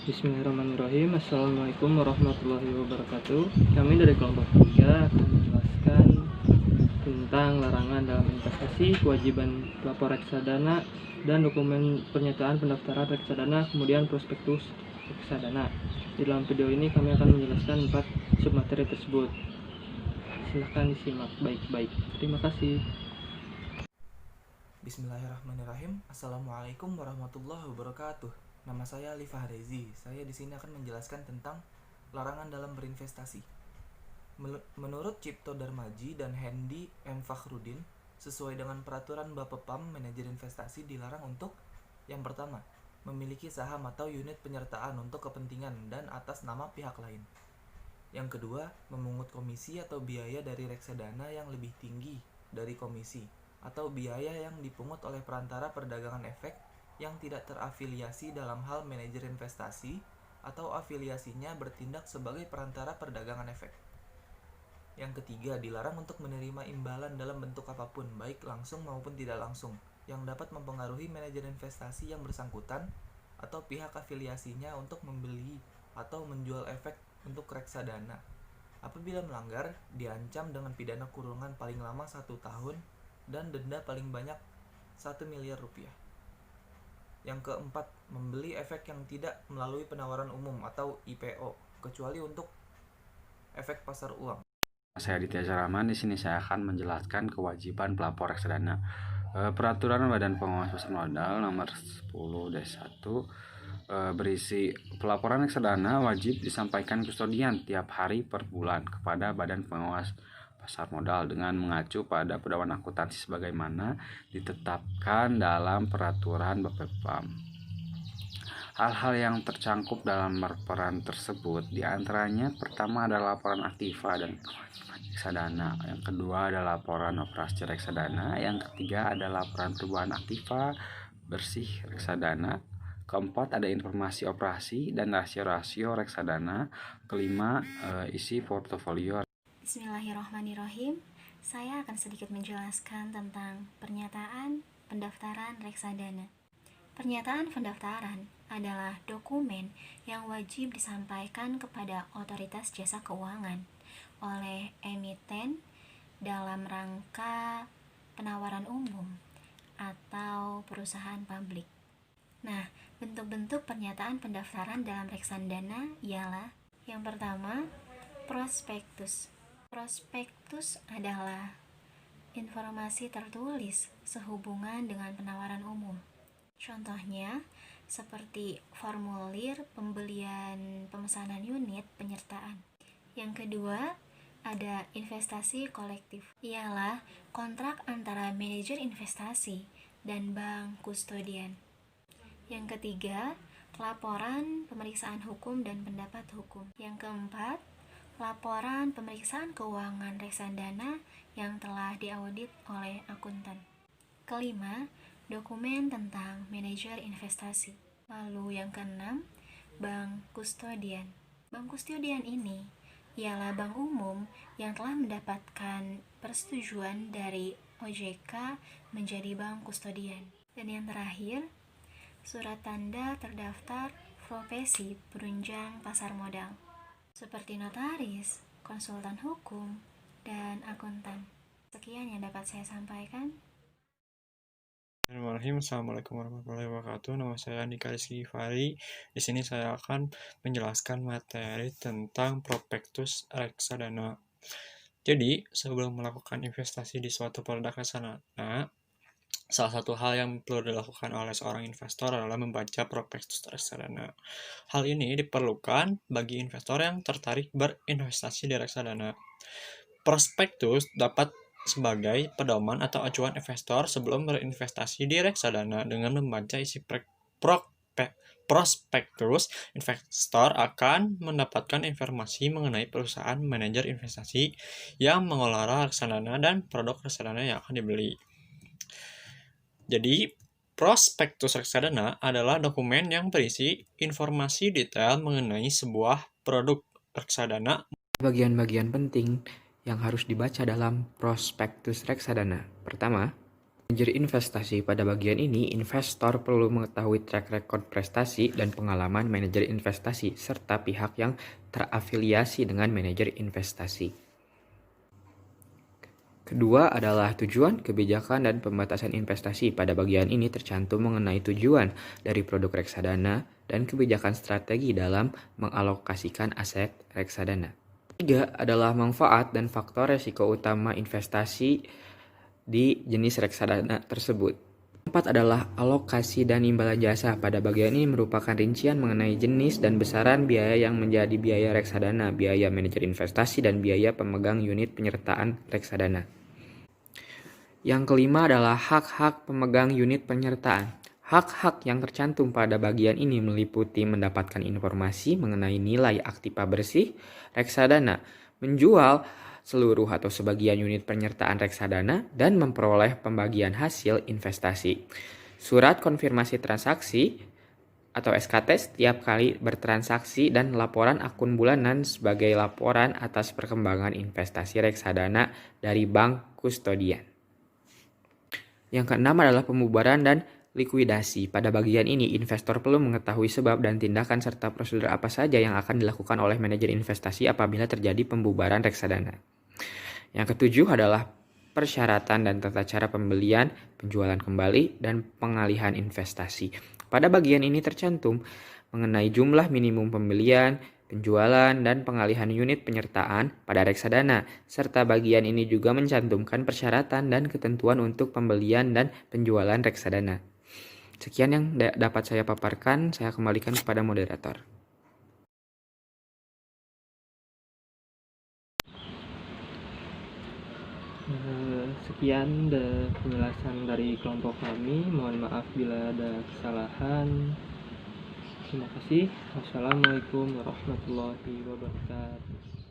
Bismillahirrahmanirrahim. Assalamualaikum warahmatullahi wabarakatuh. Kami dari kelompok 3 akan menjelaskan tentang larangan dalam investasi, kewajiban pelapor reksadana, dan dokumen pernyataan pendaftaran reksadana, kemudian prospektus reksadana. Di dalam video ini kami akan menjelaskan 4 submateri tersebut. Silahkan disimak baik-baik. Terima kasih. Bismillahirrahmanirrahim. Assalamualaikum warahmatullahi wabarakatuh. Nama saya Ali Fahrezi. Saya di sini akan menjelaskan tentang larangan dalam berinvestasi. Menurut Cipto Darmaji dan Hendy M. Fakhrudin, sesuai dengan peraturan Bapepam, manajer investasi dilarang untuk yang pertama, memiliki saham atau unit penyertaan untuk kepentingan dan atas nama pihak lain. Yang kedua, memungut komisi atau biaya dari reksadana yang lebih tinggi dari komisi atau biaya yang dipungut oleh perantara perdagangan efek yang tidak terafiliasi dalam hal manajer investasi atau afiliasinya bertindak sebagai perantara perdagangan efek. Yang ketiga, dilarang untuk menerima imbalan dalam bentuk apapun, baik langsung maupun tidak langsung, yang dapat mempengaruhi manajer investasi yang bersangkutan atau pihak afiliasinya untuk membeli atau menjual efek untuk reksadana. Apabila melanggar, diancam dengan pidana kurungan paling lama 1 tahun dan denda paling banyak 1 miliar rupiah. Yang keempat, membeli efek yang tidak melalui penawaran umum atau IPO, kecuali untuk efek pasar uang. Saya Aditya Rahman. Di sini saya akan menjelaskan kewajiban pelapor reksadana. Peraturan Badan Pengawas Pasar Modal nomor 10/1 berisi pelaporan reksadana wajib disampaikan kustodian tiap hari per bulan kepada Badan Pengawas Pasar Modal dengan mengacu pada pedoman akuntansi sebagaimana ditetapkan dalam peraturan Bapepam. Hal-hal yang tercangkup dalam laporan tersebut diantaranya pertama adalah laporan aktiva dan reksadana, yang kedua adalah laporan operasi reksadana, yang ketiga adalah laporan perubahan aktiva bersih reksadana, keempat ada informasi operasi dan rasio-rasio reksadana, kelima isi portofolio. Bismillahirrahmanirrahim. Saya akan sedikit menjelaskan tentang pernyataan pendaftaran reksadana. Pernyataan pendaftaran adalah dokumen yang wajib disampaikan kepada otoritas jasa keuangan oleh emiten dalam rangka penawaran umum atau perusahaan publik. Nah, bentuk-bentuk pernyataan pendaftaran dalam reksadana ialah yang pertama, prospektus. Prospektus adalah informasi tertulis sehubungan dengan penawaran umum. Contohnya, seperti formulir pembelian pemesanan unit penyertaan. Yang kedua, ada investasi kolektif. Ialah kontrak antara manajer investasi dan bank kustodian. Yang ketiga, laporan pemeriksaan hukum dan pendapat hukum. Yang keempat, laporan pemeriksaan keuangan reksadana yang telah diaudit oleh akuntan. Kelima, dokumen tentang manajer investasi. Lalu yang keenam, bank kustodian. Bank kustodian ini ialah bank umum yang telah mendapatkan persetujuan dari OJK menjadi bank kustodian. Dan yang terakhir, surat tanda terdaftar profesi penunjang pasar modal, seperti notaris, konsultan hukum, dan akuntan. Sekian yang dapat saya sampaikan. Assalamualaikum warahmatullahi wabarakatuh. Nama saya Andika Rizky Fari. Di sini saya akan menjelaskan materi tentang prospektus reksadana. Jadi, sebelum melakukan investasi di suatu produk reksadana, salah satu hal yang perlu dilakukan oleh seorang investor adalah membaca prospektus reksadana. Hal ini diperlukan bagi investor yang tertarik berinvestasi di reksadana. Prospektus dapat sebagai pedoman atau acuan investor sebelum berinvestasi di reksadana. Dengan membaca isi prospektus, investor akan mendapatkan informasi mengenai perusahaan manajer investasi yang mengelola reksadana dan produk reksadana yang akan dibeli. Jadi, prospektus reksadana adalah dokumen yang berisi informasi detail mengenai sebuah produk reksadana. Bagian-bagian penting yang harus dibaca dalam prospektus reksadana. Pertama, Manajer investasi. Pada bagian ini, investor perlu mengetahui track record prestasi dan pengalaman manajer investasi, serta pihak yang terafiliasi dengan manajer investasi. Kedua adalah tujuan, kebijakan, dan pembatasan investasi. Pada bagian ini tercantum mengenai tujuan dari produk reksadana dan kebijakan strategi dalam mengalokasikan aset reksadana. Tiga adalah manfaat dan faktor resiko utama investasi di jenis reksadana tersebut. Empat adalah alokasi dan imbalan jasa. Pada bagian ini merupakan rincian mengenai jenis dan besaran biaya yang menjadi biaya reksadana, biaya manajer investasi, dan biaya pemegang unit penyertaan reksadana. Yang kelima adalah hak-hak pemegang unit penyertaan. Hak-hak yang tercantum pada bagian ini meliputi mendapatkan informasi mengenai nilai aktiva bersih reksadana, menjual seluruh atau sebagian unit penyertaan reksadana, dan memperoleh pembagian hasil investasi. Surat konfirmasi transaksi atau SKT setiap kali bertransaksi, dan laporan akun bulanan sebagai laporan atas perkembangan investasi reksadana dari bank kustodian. Yang keenam adalah pembubaran dan likuidasi. Pada bagian ini, investor perlu mengetahui sebab dan tindakan serta prosedur apa saja yang akan dilakukan oleh manajer investasi apabila terjadi pembubaran reksadana. Yang ketujuh adalah persyaratan dan tata cara pembelian, penjualan kembali, dan pengalihan investasi. Pada bagian ini tercantum mengenai jumlah minimum pembelian, penjualan, dan pengalihan unit penyertaan pada reksadana, serta bagian ini juga mencantumkan persyaratan dan ketentuan untuk pembelian dan penjualan reksadana. Sekian yang dapat saya paparkan, saya kembalikan kepada moderator. Sekian penjelasan dari kelompok kami. Mohon maaf bila ada kesalahan. Terima kasih. Wassalamualaikum warahmatullahi wabarakatuh.